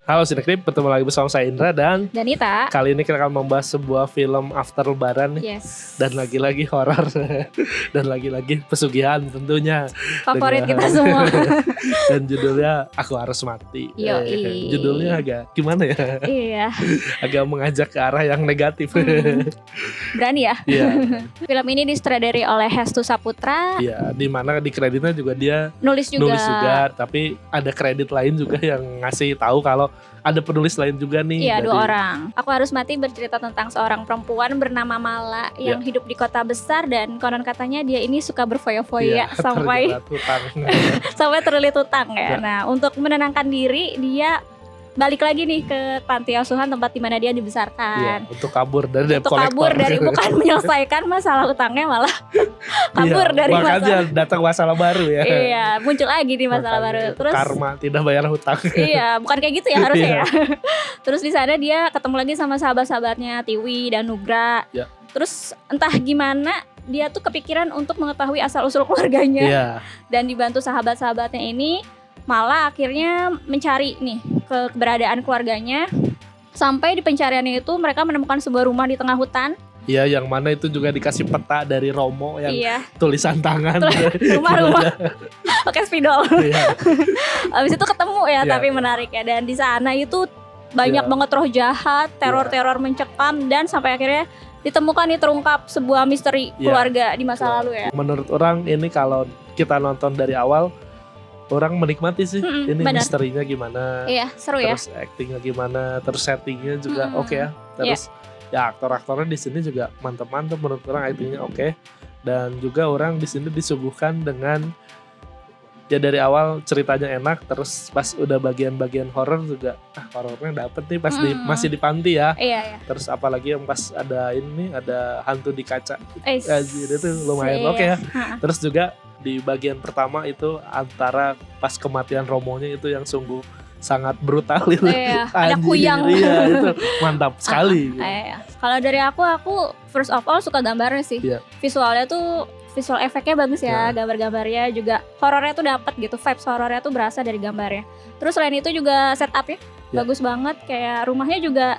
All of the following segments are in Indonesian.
Halo Sinekrip, bertemu lagi bersama saya Indra dan Danita. kali ini kita akan membahas sebuah film after lebaran nih. Yes. Dan lagi-lagi horor dan lagi-lagi pesugihan tentunya. Favorit Dengan- kita semua. Dan judulnya Aku Harus Mati. Yoi. Judulnya agak gimana ya? Iya. Agak mengajak ke arah yang negatif. Berani ya. Iya, Film ini disutradari oleh Hestu Saputra. iya. Di mana di kreditnya juga dia Nulis juga. nulis juga, tapi ada kredit lain juga yang ngasih tahu kalau ada penulis lain juga nih. Iya, dari- 2 orang. Aku Harus Mati bercerita tentang seorang perempuan bernama Mala yang hidup di kota besar dan konon katanya dia ini suka berfoya-foya Iya, sampai terjerat hutang. sampai terlilit hutang Ya. ya. Nah, untuk menenangkan diri dia balik lagi nih ke panti asuhan tempat di mana dia Iya, dibesarkan. untuk kabur dari debt Untuk kabur collector. dari bukan menyelesaikan masalah utangnya malah kabur Iya, dari makanya masalah. datang masalah baru ya. Iya, muncul lagi di masalah Makanya baru. itu Terus karma tidak bayar hutang. iya, bukan kayak gitu ya harusnya Iya. ya. Terus di sana dia ketemu lagi sama sahabat-sahabatnya Tiwi dan Nugra. Ya. Terus entah gimana dia tuh kepikiran untuk mengetahui asal-usul keluarganya Iya, dan dibantu sahabat-sahabatnya ini malah akhirnya mencari nih keberadaan keluarganya. Sampai di pencariannya itu mereka menemukan sebuah rumah di tengah hutan. iya, yang mana itu juga dikasih peta dari Romo yang Iya, tulisan tangan. rumah-rumah pakai spidol. Iya, Abis itu ketemu ya, Iya. tapi menarik ya. Dan di sana itu banyak Iya. banget roh jahat, teror-teror mencekam, dan sampai akhirnya ditemukan nih terungkap sebuah misteri Iya. keluarga di masa Iya. lalu ya. Menurut orang ini kalau kita nonton dari awal, orang menikmati sih. Ini benar. misterinya gimana, Iya, seru ya. terus actingnya gimana, terus settingnya juga Mm-mm. oke ya. Terus ya aktor-aktornya di sini juga mantep-mantep menurut orang, actingnya oke. Dan juga orang di sini disuguhkan dengan ya dari awal ceritanya enak, terus pas udah bagian-bagian horor juga horornya dapet nih pas masih di panti ya. Iya, iya. Terus apalagi yang pas ada ini ada hantu di kaca. Is. Anjir, itu lumayan Iya. oke ya. Ha-ha. Terus juga di bagian pertama itu antara pas kematian Romonya itu yang sungguh sangat brutal itu. Iya, ada Anjir, kuyang. Iya, itu mantap sekali. Iya. Kalau dari aku first of all suka gambarnya sih. Iya. Visualnya tuh visual efeknya bagus ya, Nah. gambar-gambarnya juga horornya tuh dapat gitu, vibes horornya tuh berasa dari gambarnya. Terus selain itu juga setupnya Ya. bagus banget, kayak rumahnya juga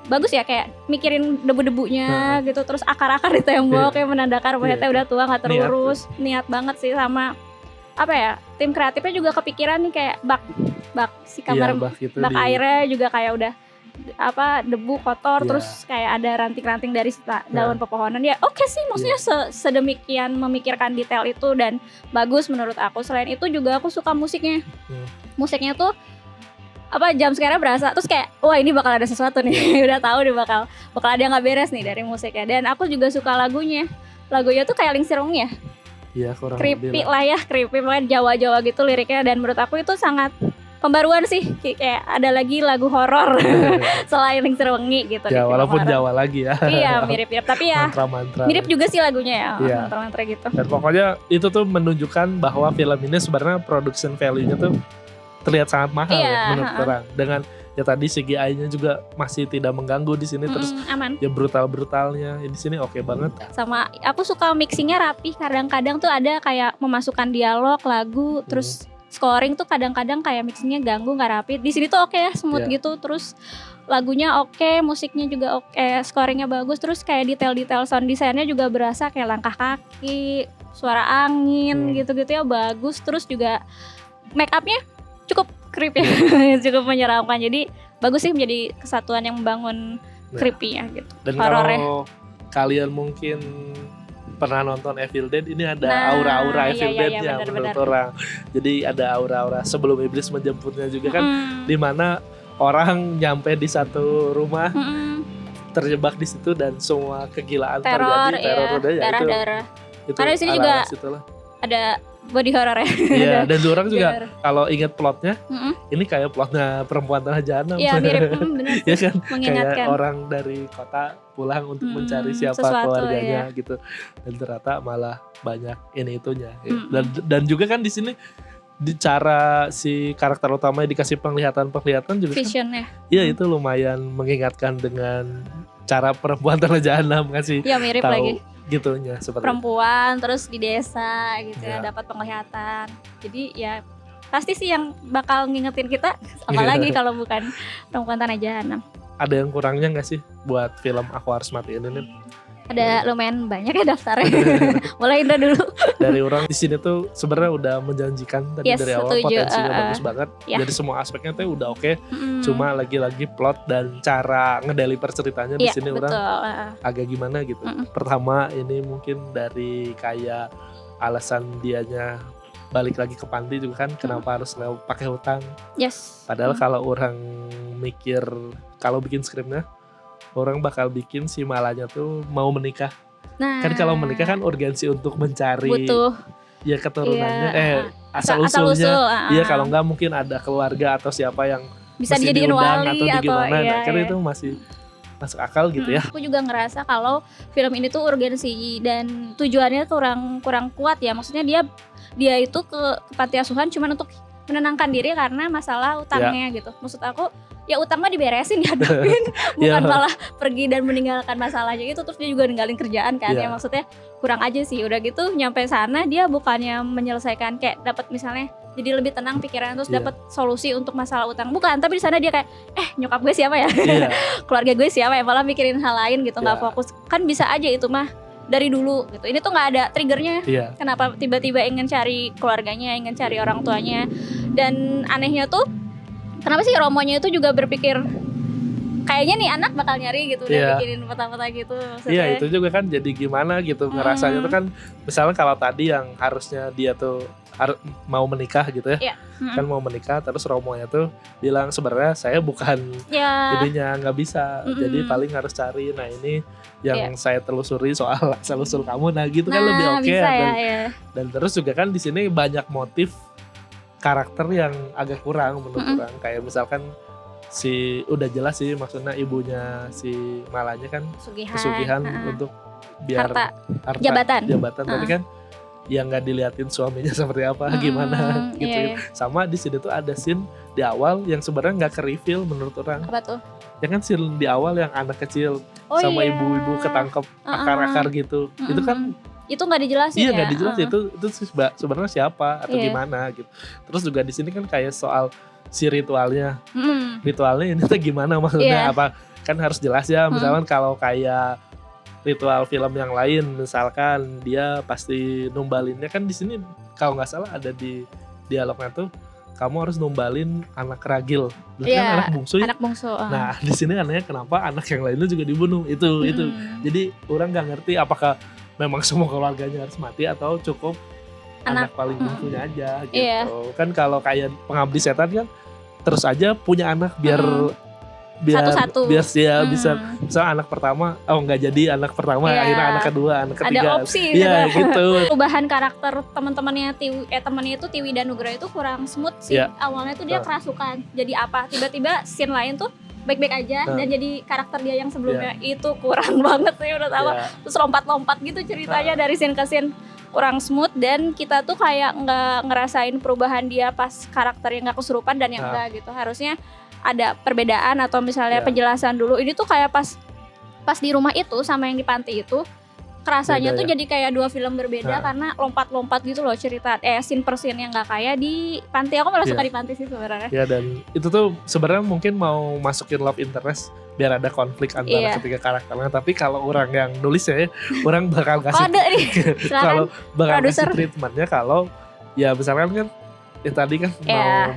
bagus ya, kayak mikirin debu-debunya gitu, terus akar-akar di tembok Iya. yang menandakan rumahnya Iya. udah tua nggak Niat. terurus, niat banget sih. Sama apa ya, tim kreatifnya juga kepikiran nih kayak bak si kamar, Iya, bak itu bak di- airnya juga kayak udah debu kotor, Iya. terus kayak ada ranting-ranting dari daun pepohonan ya. Oke sih, maksudnya sedemikian memikirkan detail itu dan bagus menurut aku. Selain itu juga aku suka musiknya. Musiknya tuh jam sekarang berasa, terus kayak wah ini bakal ada sesuatu nih. Udah tahu nih bakal ada yang nggak beres nih dari musiknya. Dan aku juga suka lagunya tuh kayak Lingsir Wengi ya, Iya, kurang creepy lebih lah. lah ya, creepy banget, Jawa-Jawa gitu liriknya. Dan menurut aku itu sangat pembaruan sih, kayak ada lagi lagu horor selain Lingsir Wengi gitu. di Ya, film walaupun horor. Jawa lagi ya. Iya, mirip-mirip, tapi ya Mantra-mantra. mirip juga sih lagunya ya, Iya. mantra-mantra gitu. Dan pokoknya itu tuh menunjukkan bahwa film ini sebenarnya production value-nya tuh terlihat sangat mahal Iya, ya menurut orang. Dengan ya tadi CGI-nya juga masih tidak mengganggu di sini, terus Aman. ya brutal-brutalnya di sini oke banget. Sama aku suka mixingnya rapi, kadang-kadang tuh ada kayak memasukkan dialog, lagu, terus scoring tuh kadang-kadang kayak mixingnya ganggu, nggak rapi. Di sini tuh oke ya, smooth Iya. gitu. Terus lagunya oke, musiknya juga oke, scoringnya bagus. Terus kayak detail-detail sound desainnya juga berasa kayak langkah kaki, suara angin gitu-gitu ya, bagus. Terus juga make upnya cukup creepy, cukup menyeramkan. Jadi bagus sih, menjadi kesatuan yang membangun Nah. creepy-nya gitu. Dan Horornya. kalau kalian mungkin pernah nonton Evil Dead, ini ada Nah, aura-aura iya, Evil iya, Dead-nya iya, menurut benar-benar. orang. Jadi ada aura-aura sebelum iblis menjemputnya juga kan, Mm. di mana orang nyampe di satu rumah Mm-mm. terjebak di situ dan semua kegilaan Teror, terjadi, teror iya, udah ya darah-darah. itu Karena di sini ala-ala juga situlah. Ada body horror ya. Iya, dan orang juga Bener. kalau ingat plotnya, Mm-mm. ini kayak plotnya Perempuan Tanah Jahanam. Iya, mirip, bener sih, Ya kan, mengingatkan. kayak orang dari kota pulang untuk mencari siapa sesuatu, keluarganya ya. gitu, dan ternyata malah banyak ini itunya. Mm-mm. Dan juga kan di sini di cara si karakter utamanya dikasih penglihatan juga kan, Vision ya. iya itu lumayan mengingatkan dengan cara Perempuan Tanah Jahanam ngasih Iya, mirip tahu lagi. gitunya seperti itu. Perempuan terus di desa gitu Iya. ya, dapat penglihatan. Jadi ya pasti sih yang bakal ngingetin kita, apalagi kalau bukan Perempuan Tanah Jahanam. Ada yang kurangnya nggak sih buat film Aku Harus Mati ini? Ada lumayan banyak ya daftarnya. Mulai Indra dulu. Dari orang di sini tuh sebenarnya udah menjanjikan tadi dari awal, setuju. potensinya bagus banget. Ya. Dari semua aspeknya tuh udah oke. Cuma lagi-lagi plot dan cara ngedeliver ceritanya di sini betul. orang agak gimana gitu. Pertama ini mungkin dari kayak alasan dianya balik lagi ke panti juga kan, kenapa harus pakai hutang. Yes. Padahal kalau orang mikir, kalau bikin skripnya, orang bakal bikin si Malanya tuh mau menikah. Nah, Kan kalau menikah kan urgensi untuk mencari butuh ya keturunannya, asal usul. usulnya. Iya, kalau enggak mungkin ada keluarga atau siapa yang bisa mesti dijadiin diundang wali atau gimana. iya, Nah, kan itu masih masuk akal gitu ya. Aku juga ngerasa kalau film ini tuh urgensi dan tujuannya kurang kuat ya. Maksudnya dia itu ke panti asuhan cuma untuk menenangkan diri karena masalah utangnya gitu. Maksud aku ya utang mah diberesin, dihadapin, bukan malah pergi dan meninggalkan masalahnya itu. Terus dia juga ninggalin kerjaan kan, ya maksudnya kurang aja sih. Udah gitu nyampe sana dia bukannya menyelesaikan, kayak dapat misalnya jadi lebih tenang pikiran, terus dapat solusi untuk masalah utang, bukan. Tapi di sana dia kayak nyokap gue siapa ya, keluarga gue siapa ya, malah mikirin hal lain gitu, nggak fokus. Kan bisa aja itu mah dari dulu gitu. Ini tuh nggak ada triggernya. Kenapa tiba-tiba ingin cari keluarganya, ingin cari orang tuanya. Dan anehnya tuh kenapa sih Romonya itu juga berpikir kayaknya nih anak bakal nyari gitu, udah bikinin peta-peta gitu. Iya, itu juga kan jadi gimana gitu ngerasanya tuh kan, misalnya kalau tadi yang harusnya dia tuh mau menikah gitu ya, kan mau menikah, terus Romonya tuh bilang sebenarnya saya bukan ininya, nggak bisa, jadi paling harus cari. Nah ini yang saya telusuri soal asal usul kamu, nah gitu kan lebih oke. Dan terus juga kan di sini banyak motif karakter yang agak kurang menurut orang, kayak misalkan si udah jelas sih maksudnya ibunya si Malanya kan pesugihan untuk biar harta jabatan tapi kan yang nggak diliatin suaminya seperti apa gimana gitu. Sama di sini tuh ada scene di awal yang sebenarnya nggak ke reveal menurut orang. Apa tuh? Ya kan scene di awal yang anak kecil sama ibu-ibu ketangkep akar-akar gitu. Itu kan itu nggak dijelasin nggak dijelasin itu sebenarnya siapa atau gimana gitu. Terus juga di sini kan kayak soal si ritualnya ini tuh gimana maksudnya, apa kan harus jelas ya. Misalkan kalau kayak ritual film yang lain, misalkan dia pasti numbalinnya, kan di sini kalau nggak salah ada di dialognya tuh kamu harus numbalin anak ragil, kan anak bungsu. Nah di sini anehnya kenapa anak yang lainnya juga dibunuh itu. Jadi orang nggak ngerti apakah memang semua keluarganya harus mati atau cukup anak paling bungsunya aja gitu. Kan kalau kayak Pengabdi Setan kan terus aja punya anak biar satu-satu. Biar dia bisa misalnya anak pertama nggak jadi anak pertama, akhirnya anak kedua, anak ketiga. Ada opsi gitu. Perubahan karakter teman-temannya temannya itu Tiwi dan Nugra itu kurang smooth sih. Awalnya tuh dia kerasukan. Jadi apa? Tiba-tiba scene lain tuh baik-baik aja dan jadi karakter dia yang sebelumnya itu kurang banget sih menurut aku. Terus lompat-lompat gitu ceritanya dari scene ke scene, kurang smooth, dan kita tuh kayak nggak ngerasain perubahan dia pas karakternya nggak kesurupan dan yang enggak gitu. Harusnya ada perbedaan atau misalnya penjelasan dulu. Ini tuh kayak pas di rumah itu sama yang di panti itu kerasanya tuh jadi kayak dua film berbeda karena lompat-lompat gitu loh cerita scene per scene yang nggak kayak di panti. Aku malah suka di panti sih sebenarnya. Ya, dan itu tuh sebenarnya mungkin mau masukin love interest biar ada konflik antara ketiga karakternya. Tapi kalau orang yang nulis orang bakal kasih kalau bakal kasih treatmentnya kalau ya misalkan kan tadi kan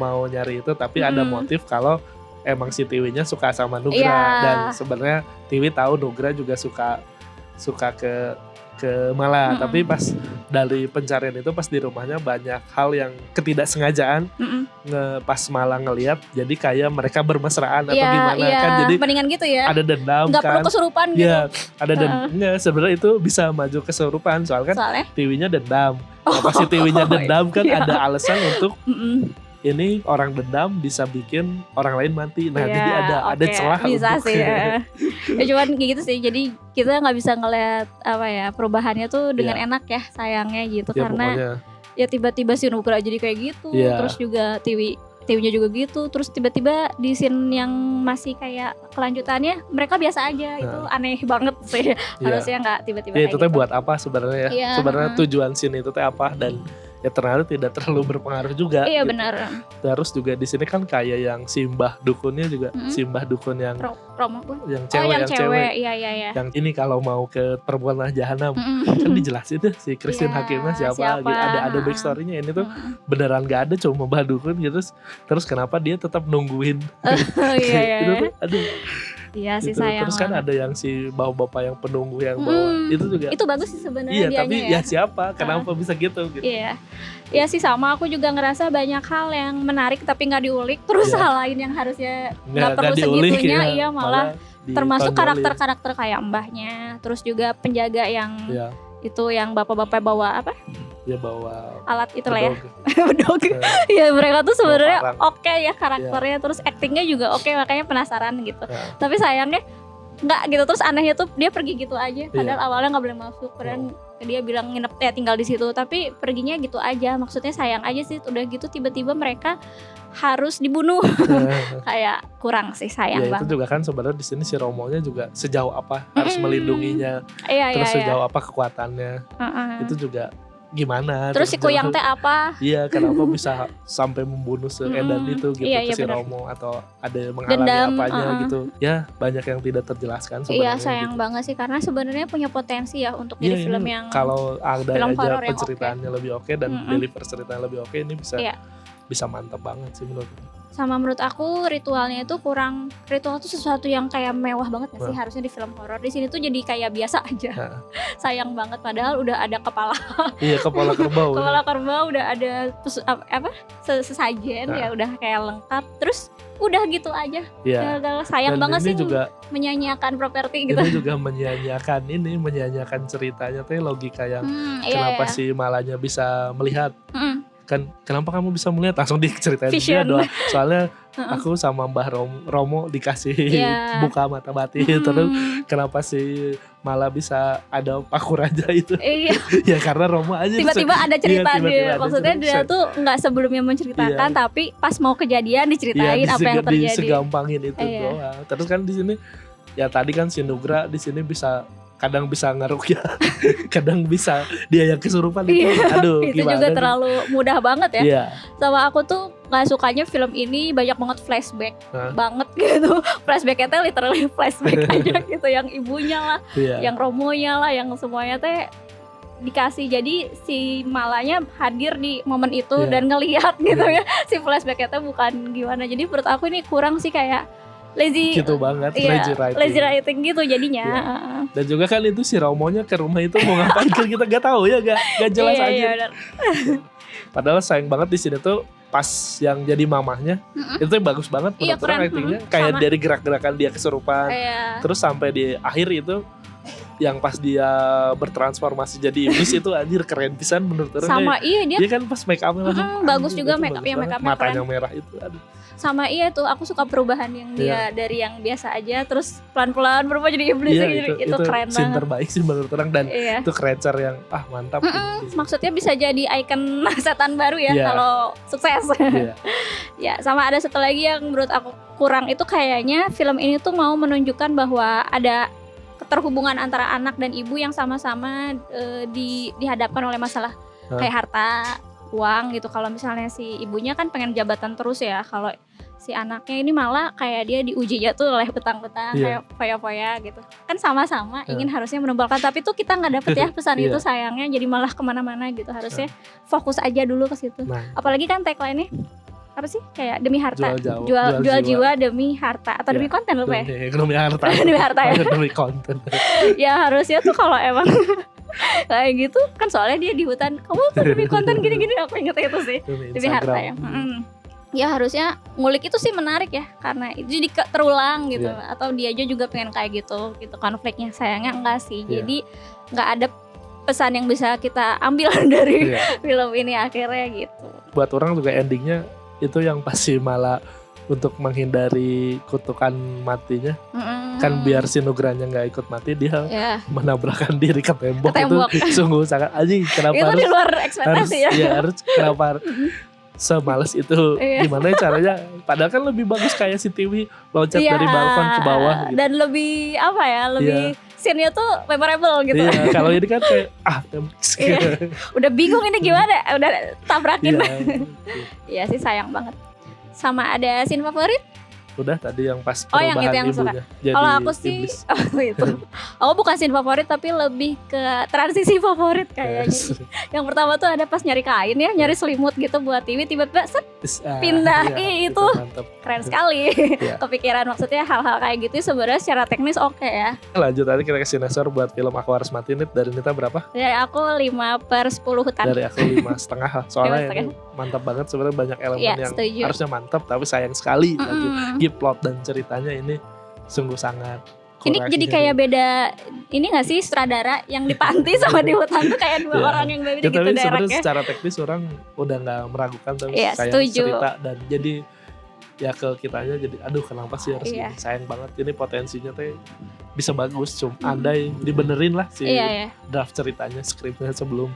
mau nyari itu, tapi ada motif kalau emang si Tiwinya suka sama Nugra dan sebenarnya Tiwi tahu Nugra juga suka ke Mala, tapi pas dari pencarian itu pas di rumahnya banyak hal yang ketidaksengajaan pas Mala ngelihat, jadi kayak mereka bermesraan atau gimana kan, jadi mendingan gitu ya, ada dendam, nggak perlu kesurupan gitu. Ada dendamnya sebenarnya, itu bisa maju kesurupan soalnya Tiwinya dendam. Pas si Tiwinya dendam kan ada alasan untuk ini orang dendam bisa bikin orang lain mati. Nah jadi ada celah bisa untuk sih cuman kayak gitu sih. Jadi kita nggak bisa ngeliat perubahannya tuh dengan enak ya, sayangnya gitu, karena pokoknya tiba-tiba si Nugra jadi kayak gitu, terus juga Tiwinya juga gitu, terus tiba-tiba di scene yang masih kayak kelanjutannya mereka biasa aja. Itu aneh banget sih. Harusnya nggak tiba-tiba kayak itu gitu. Buat apa sebenarnya ya? Sebenarnya tujuan scene itu apa, dan ya ternyata tidak terlalu berpengaruh juga. Iya gitu. benar. Terus juga di sini kan kayak yang si Mbah Dukunnya juga, si Mbah Dukun yang Romo yang oh yang cewek, cewek, iya. yang ini kalau mau ke perempuan jahanam kan dijelasin tuh si Christine Iya, Hakimah siapa gitu, ada backstory-nya. Ini tuh beneran gak ada, cuma Mbah Dukun gitu. Terus kenapa dia tetap nungguin iya. itu tuh aduh. Iya sih Gitu. sayang. Terus kan ada yang si bapak-bapak yang penunggu yang bawa itu juga. Itu bagus sih sebenarnya. Iya, dianya tapi ya siapa? Kenapa bisa gitu? Iya. Ya sih sama, aku juga ngerasa banyak hal yang menarik tapi nggak diulik. Terus hal lain yang harusnya nggak perlu diulik, segitunya, ya. iya malah termasuk ditonjolin. karakter-karakter kayak mbahnya. Terus juga penjaga yang itu yang bapak-bapak bawa apa? Ya bawa alat itu lah ya. bedog. Ya mereka tuh sebenarnya parang. oke ya karakternya, terus actingnya juga oke, makanya penasaran gitu. Tapi sayangnya nggak gitu, terus anehnya tuh dia pergi gitu aja. Padahal awalnya nggak boleh masuk, padahal dia bilang nginep tinggal di situ, tapi perginya gitu aja. Maksudnya sayang aja sih, udah gitu tiba-tiba mereka harus dibunuh. Kayak kurang sih, sayang banget. Itu juga kan sebenarnya di sini si Romonya juga sejauh apa harus melindunginya. Terus sejauh apa kekuatannya. Itu juga gimana. Terus si Kuyang teh apa? Iya, kenapa bisa sampai membunuh seedan itu gitu ke si Romo, atau ada menghalangi dendam, apanya gitu. Ya, banyak yang tidak terjelaskan sebenarnya. Iya, sayang gitu. banget sih, karena sebenarnya punya potensi ya untuk jadi film yang kalau ada film aja horor yang penceritaannya lebih oke dan deliver ceritanya lebih oke, ini bisa mantap banget sih menurut. Sama menurut aku ritualnya itu kurang. Ritual itu sesuatu yang kayak mewah banget gak sih harusnya di film horor. Di sini tuh jadi kayak biasa aja. Sayang banget, padahal udah ada kepala. Iya, kepala kerbau. Kepala kerbau udah ada sesajen ya, udah kayak lengkap. Terus udah gitu aja. Sayang banget sih juga menyanyiakan properti gitu. Ini juga menyanyiakan ceritanya tuh logika yang kenapa si Malanya bisa melihat. Kan kenapa kamu bisa melihat, langsung diceritain dia doang. Soalnya aku sama Mbah Romo dikasih buka mata batin. Terus kenapa si Mala bisa ada paku raja itu? Ya karena Romo aja tiba-tiba ada cerita dia. Maksudnya dia tuh nggak sebelumnya menceritakan, tapi pas mau kejadian diceritain apa yang terjadi. Disegampangin itu doang. Terus kan di sini ya tadi kan si Nugra di sini kadang bisa ngerukyah, kadang bisa dia yang kesurupan itu. Aduh, itu juga terlalu mudah banget ya. Sama aku tuh nggak sukanya film ini banyak banget flashback banget gitu. Flashbacknya teh literally flashback aja gitu, yang ibunya lah, yang Romonya lah, yang semuanya teh dikasih. Jadi si Malanya hadir di momen itu dan ngelihat gitu ya. Si flashbacknya teh bukan gimana. Jadi menurut aku ini kurang sih, kayak lazy gitu banget, lazy writing gitu jadinya. Dan juga kan itu si Romonya ke rumah itu mau ngapain kan kita gak tahu ya, gak jelas aja. Padahal sayang banget di sini tuh pas yang jadi mamahnya itu bagus banget menurut orang actingnya. Kayak dari gerak-gerakan dia kesurupan, terus sampai di akhir itu yang pas dia bertransformasi jadi iblis itu anjir keren pisan menurut orang. Sama dia kan pas make up-nya langsung bagus juga, make up-nya matanya merah itu aduh. Sama tuh aku suka perubahan yang dia dari yang biasa aja terus pelan-pelan berubah jadi iblis itu keren banget. Scene terbaik sih menurut orang, dan itu creature yang mantap. Maksudnya bisa jadi ikon setan baru ya kalau sukses. Ya, sama ada satu lagi yang menurut aku kurang, itu kayaknya film ini tuh mau menunjukkan bahwa ada keterhubungan antara anak dan ibu yang sama-sama dihadapkan oleh masalah kayak harta, uang gitu. Kalau misalnya si ibunya kan pengen jabatan terus ya, kalau si anaknya ini malah kayak dia diujinya tuh oleh betang-betang kayak foya-foya gitu. Kan sama-sama ingin harusnya menumbalkan, tapi tuh kita nggak dapet ya pesan itu, sayangnya jadi malah kemana-mana gitu. Harusnya fokus aja dulu ke situ. Apalagi kan tagline-nya apa sih, kayak demi harta, jual jiwa demi harta atau demi konten lupa ya? Demi harta. Demi harta ya. Demi konten. Ya harusnya tuh kalau emang kayak gitu kan, soalnya dia di hutan, kamu tuh demi konten gini-gini, aku inget itu sih demi harta ya. Ya harusnya ngulik itu sih menarik ya, karena itu jadi terulang gitu. Atau dia aja juga pengen kayak gitu konfliknya. Sayangnya enggak sih, jadi nggak ada pesan yang bisa kita ambil dari film ini akhirnya gitu. Buat orang juga endingnya itu yang pasti malah untuk menghindari kutukan matinya, kan biar si Nugranya nggak ikut mati, dia menabrakkan diri ke tembok. Itu sungguh sangat anjing. Kenapa itu harus di luar ekspektasi harus kenapa semales itu? Gimana caranya? Padahal kan lebih bagus kayak si Tiwi loncat dari balkon ke bawah gitu. Dan lebih lebih scene-nya tuh memorable gitu. Iya, kalau ini kan kayak Iya. Udah bingung ini gimana, udah tabrakin. Iya. Iya sih, sayang banget. Sama ada scene favorit? Udah tadi yang pas Oh, yang perubahan itu yang suka. ibunya jadi Kalau aku sih iblis. itu. Aku bukan scene favorit tapi lebih ke transisi favorit kayaknya. Yes. Yang pertama tuh ada pas nyari kain ya, nyari selimut gitu buat TV, tiba-tiba set, pindah. Iya, Itu mantap. keren sekali. Iya. Kepikiran, maksudnya hal-hal kayak gitu sebenarnya secara teknis oke ya. Lanjut tadi kita ke Sinesor buat film Aku Harus Mati Nit. Dari Nita berapa? Dari aku 5/10 hutan. Dari aku 5,5 lah. Soalnya 5,5. ini mantap banget sebenarnya, banyak elemen Iya, yang setuju. harusnya mantap tapi sayang sekali lagi. Mm-mm. Plot dan ceritanya ini sungguh sangat Ini kurang jadi sih. kayak beda ini gak sih, sutradara yang di panti sama di hutan tuh kayak dua Iya. orang yang beda Ya, gitu tapi sebenarnya directnya. secara teknis orang udah nggak meragukan tapi Iya, sayang setuju. cerita dan jadi ya ke kitanya jadi aduh kenapa sih harus Iya. gini, sayang banget ini potensinya teh bisa bagus cuma andai dibenerin lah si Iya ya. draft ceritanya, skripnya sebelum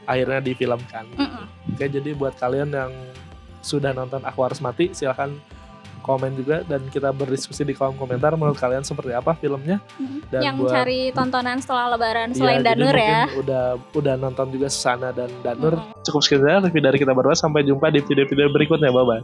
akhirnya difilmkan. Oke, jadi buat kalian yang sudah nonton Aku Harus Mati silahkan komen juga dan kita berdiskusi di kolom komentar menurut kalian seperti apa filmnya. Dan Yang buat cari tontonan setelah lebaran Iya, selain jadi Danur ya. mungkin udah nonton juga Susana dan Danur. Cukup sekian review dari kita berdua, sampai jumpa di video-video berikutnya, bye bye.